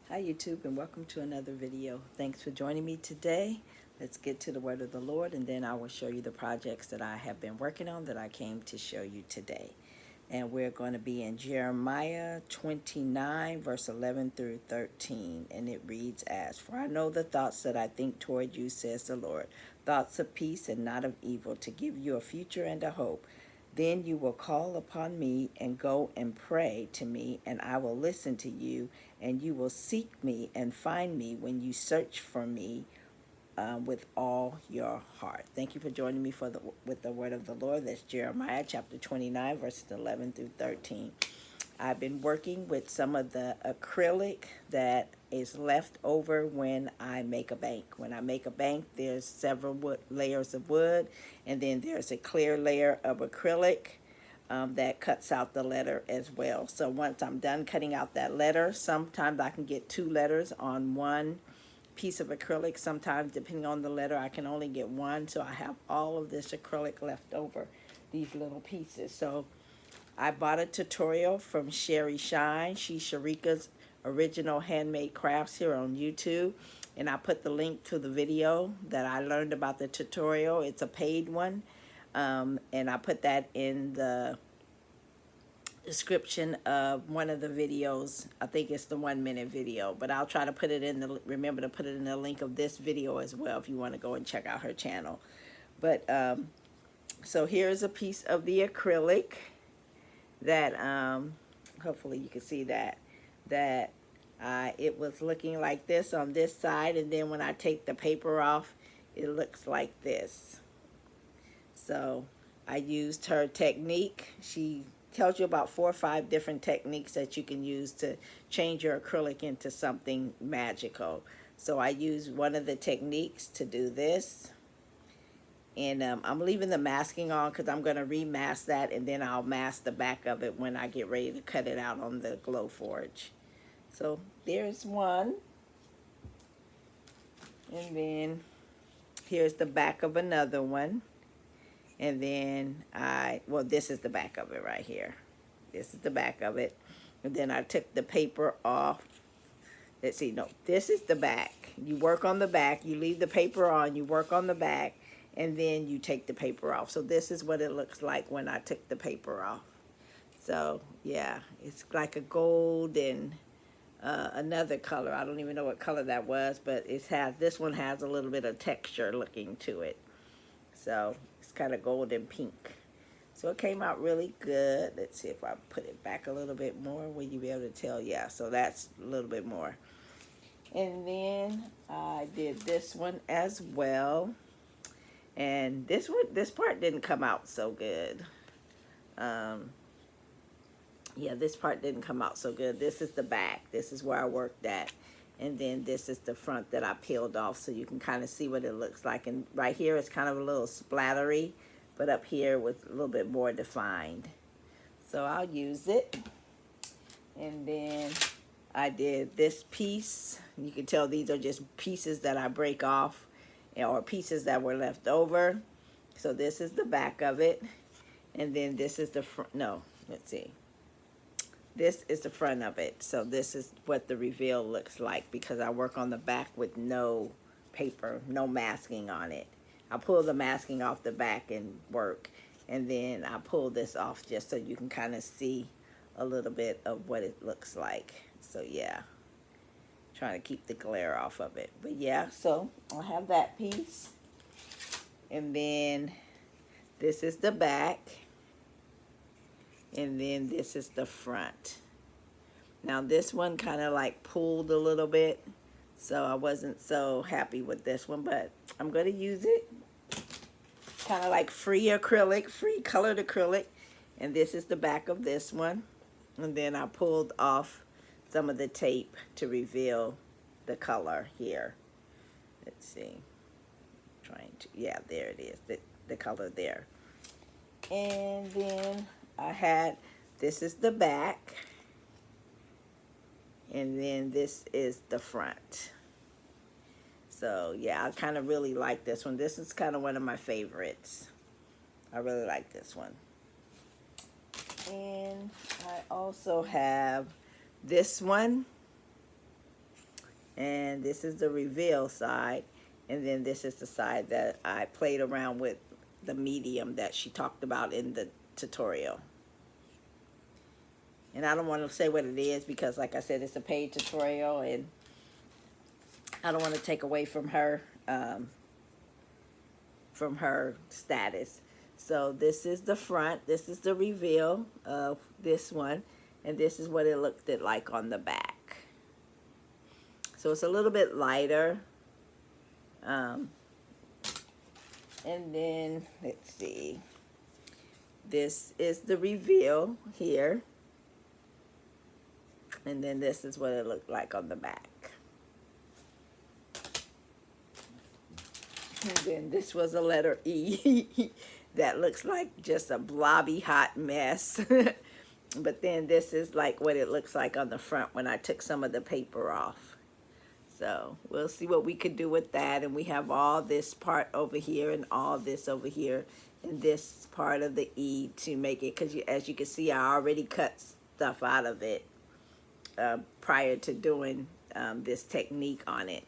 Hi YouTube, and welcome to another video. Thanks for joining me today. Let's get to the word of the Lord, and then I will show you the projects that I have been working on that I came to show you today. And we're going to be in Jeremiah 29 verse 11 through 13, and it reads as, "For I know the thoughts that I think toward you, says the Lord, thoughts of peace and not of evil, to give you a future and a hope. Then you will call upon me and go and pray to me, and I will listen to you, and you will seek me and find me when you search for me with all your heart." Thank you for joining me with the word of the Lord. That's Jeremiah chapter 29, verses 11 through 13. I've been working with some of the acrylic that is left over when I make a bank. When I make a bank, there's several layers of wood, and then there's a clear layer of acrylic that cuts out the letter as well. So once I'm done cutting out that letter, sometimes I can get 2 letters on one piece of acrylic. Sometimes, depending on the letter, I can only get one. So I have all of this acrylic left over, these little pieces. So I bought a tutorial from Sherry Shine. She's Sharika's Original Handmade Crafts here on YouTube. And I put the link to the video that I learned about the tutorial. It's a paid one. And I put that in the description of one of the videos. I think it's the 1 minute video, but I'll try to put it in the, remember to put it in the link of this video as well if you want to go and check out her channel. But so here's a piece of the acrylic that hopefully you can see that it was looking like this on this side, and then when I take the paper off, it looks like this. So I used her technique. She tells you about 4 or 5 different techniques that you can use to change your acrylic into something magical. So I used one of the techniques to do this. And I'm leaving the masking on because I'm going to remask that, and then I'll mask the back of it when I get ready to cut it out on the Gloforge. So there's one. And then here's the back of another one. And then well, this is the back of it right here. This is the back of it. And then I took the paper off. Let's see, no, this is the back. You work on the back, you leave the paper on, you work on the back, and then you take the paper off. So this is what it looks like when I took the paper off. So yeah, it's like a gold and another color. I don't even know what color that was, but this one has a little bit of texture looking to it. So it's kind of golden pink. So it came out really good. Let's see if I put it back a little bit more. Will you be able to tell? Yeah, so that's a little bit more. And then I did this one as well. And this part didn't come out so good. Yeah, this part didn't come out so good. This is the back. This is where I worked at. And then this is the front that I peeled off, so you can kind of see what it looks like. And right here it's kind of a little splattery, but up here was a little bit more defined. So I'll use it. And then I did this piece. You can tell these are just pieces that I break off, or pieces that were left over. So this is the back of it. And then this is the front. No, let's see. This is the front of it. So this is what the reveal looks like, because I work on the back with no paper, no masking on it. I pull the masking off the back and work, and then I pull this off just so you can kind of see a little bit of what it looks like. So yeah, trying to keep the glare off of it. But yeah, so I'll have that piece. And then this is the back. And then this is the front. Now this one kind of like pulled a little bit, so I wasn't so happy with this one, but I'm going to use it. Kind of like free acrylic, free colored acrylic. And this is the back of this one. And then I pulled off some of the tape to reveal the color here. Let's see. Yeah, there it is, the color there. And then this is the back, and then this is the front. So yeah, I kind of really like this one. This is kind of one of my favorites. I really like this one. And I also have this one. And this is the reveal side. And then this is the side that I played around with the medium that she talked about in the tutorial. And I don't want to say what it is because, like I said, it's a paid tutorial, and I don't want to take away from her status. So this is the front. This is the reveal of this one, and this is what it looked like on the back. So it's a little bit lighter. And then let's see. This is the reveal here. And then this is what it looked like on the back. And then this was a letter E that looks like just a blobby hot mess. But then this is like what it looks like on the front when I took some of the paper off. So we'll see what we could do with that. And we have all this part over here and all this over here and this part of the E to make it, because as you can see, I already cut stuff out of it prior to doing this technique on it.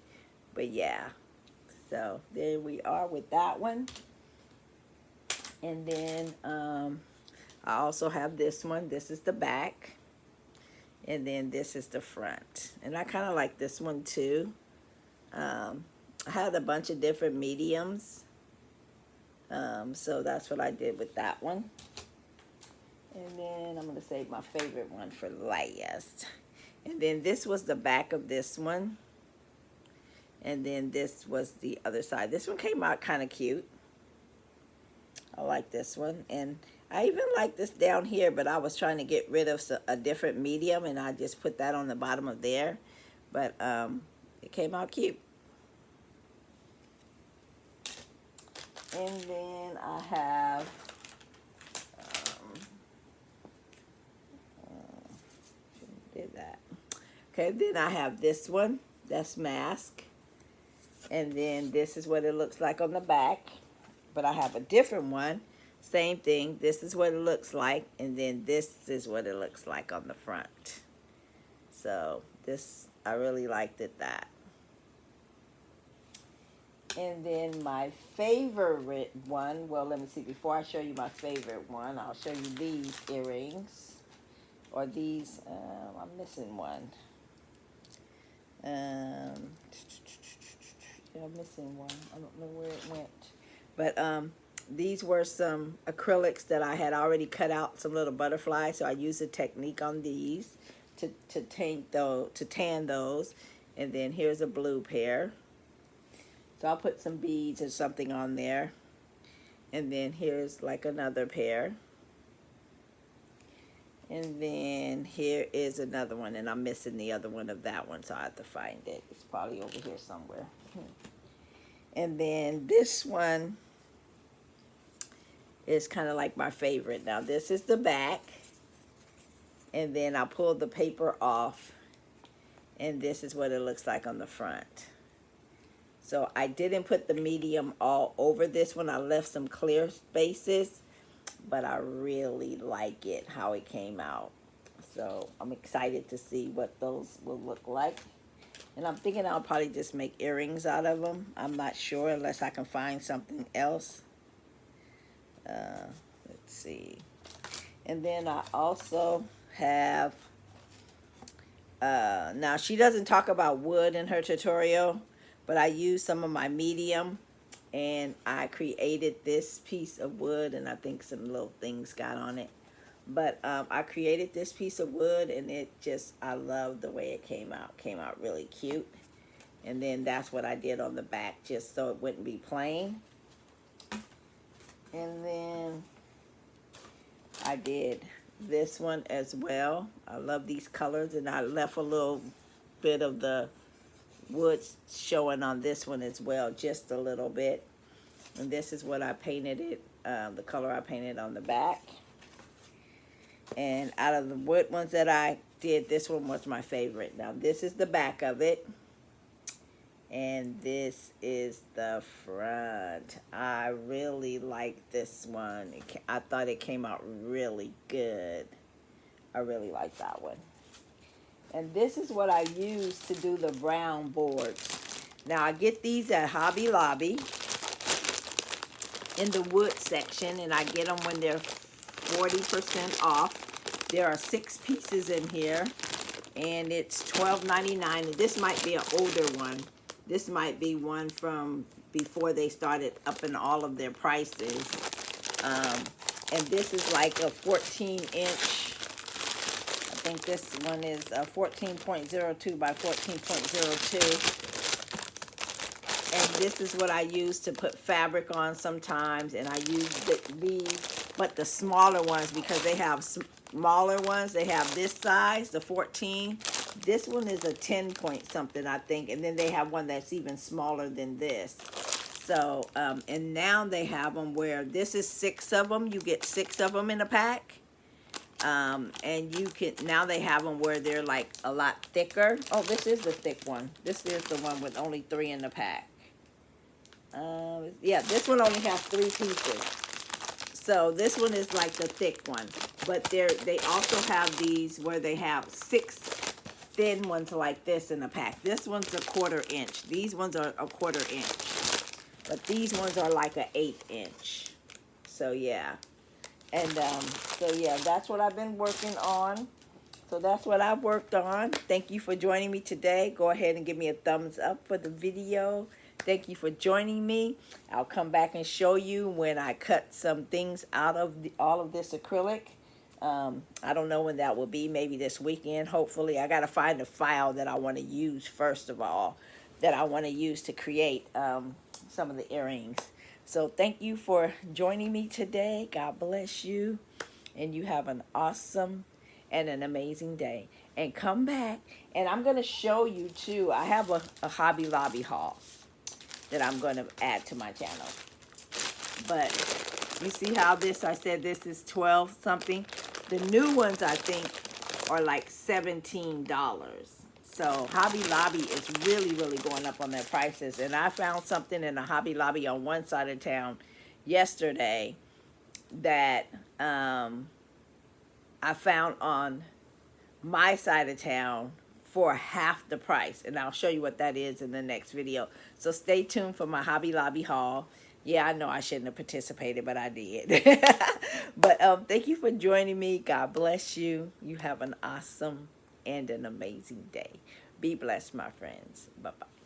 But yeah, so there we are with that one. And then I also have this one. This is the back, and then this is the front. And I kind of like this one too. I had a bunch of different mediums, so that's what I did with that one. And then I'm going to save my favorite one for last. And then this was the back of this one. And then this was the other side. This one came out kind of cute. I like this one. And I even like this down here, but I was trying to get rid of a different medium, and I just put that on the bottom of there. But it came out cute. And then I have did that. Okay, then I have this one. That's mask. And then this is what it looks like on the back. But I have a different one. Same thing. This is what it looks like. And then this is what it looks like on the front. So this, I really liked it that. And then my favorite one, well, let me see. Before I show you my favorite one, I'll show you these earrings. Or these, I'm missing one. Yeah, I'm missing one. I don't know where it went. But these were some acrylics that I had already cut out, some little butterflies. So I used a technique on these to tan those. And then here's a blue pair. So I'll put some beads or something on there. And then here's like another pair. And then here is another one, and I'm missing the other one of that one, so I have to find it. It's probably over here somewhere. And then this one is kind of like my favorite. Now this is the back, and then I pulled the paper off, and this is what it looks like on the front. So I didn't put the medium all over this one. I left some clear spaces. But I really like it, how it came out. So I'm excited to see what those will look like. And I'm thinking I'll probably just make earrings out of them. I'm not sure unless I can find something else. Let's see. And then I also have, now she doesn't talk about wood in her tutorial, but I used some of my medium. And I created this piece of wood, and I think some little things got on it. But I created this piece of wood, and it just, I love the way it came out. Came out really cute. And then that's what I did on the back, just so it wouldn't be plain. And then I did this one as well. I love these colors, and I left a little bit of the wood showing on this one as well, just a little bit. And this is what I painted it, the color I painted on the back. And out of the wood ones that I did, this one was my favorite. Now this is the back of it, and this is the front. I really like this one. I thought it came out really good. I really like that one. And this is what I use to do the brown boards. Now I get these at Hobby Lobby in the wood section, and I get them when they're 40% off. There are 6 pieces in here, and it's $12.99. And this might be an older one. This might be one from before they started upping all of their prices. And this is like a 14-inch. I think this one is a 14.02 by 14.02. And this is what I use to put fabric on sometimes. And I use these, but the smaller ones, because they have smaller ones. They have this size, the 14. This one is a 10 point something, I think. And then they have one that's even smaller than this. So, and now they have them where this is 6 of them. You get 6 of them in a pack. And you can, now they have them where they're like a lot thicker. Oh, this is the thick one. This is the one with only 3 in the pack. Yeah, this one only has 3 pieces. So this one is like the thick one. But they also have these where they have 6 thin ones like this in the pack. This one's a 1/4 inch. These ones are a 1/4 inch. But these ones are like an 1/8 inch. So yeah. And so yeah, that's what I've been working on. So that's what I've worked on. Thank you for joining me today. Go ahead and give me a thumbs up for the video. Thank you for joining me. I'll come back and show you when I cut some things out of all of this acrylic. I don't know when that will be. Maybe this weekend, hopefully. I got to find a file that I want to use first of all, that I want to use to create some of the earrings. So thank you for joining me today. God bless you. And you have an awesome and an amazing day. And come back. And I'm going to show you too. I have a Hobby Lobby haul that I'm going to add to my channel. But you see how this, I said this is 12 something. The new ones I think are like $17. So Hobby Lobby is really, really going up on their prices. And I found something in a Hobby Lobby on one side of town yesterday that I found on my side of town for half the price. And I'll show you what that is in the next video. So stay tuned for my Hobby Lobby haul. Yeah, I know I shouldn't have participated, but I did. But thank you for joining me. God bless you. You have an awesome and an amazing day. Be blessed, my friends. Bye-bye.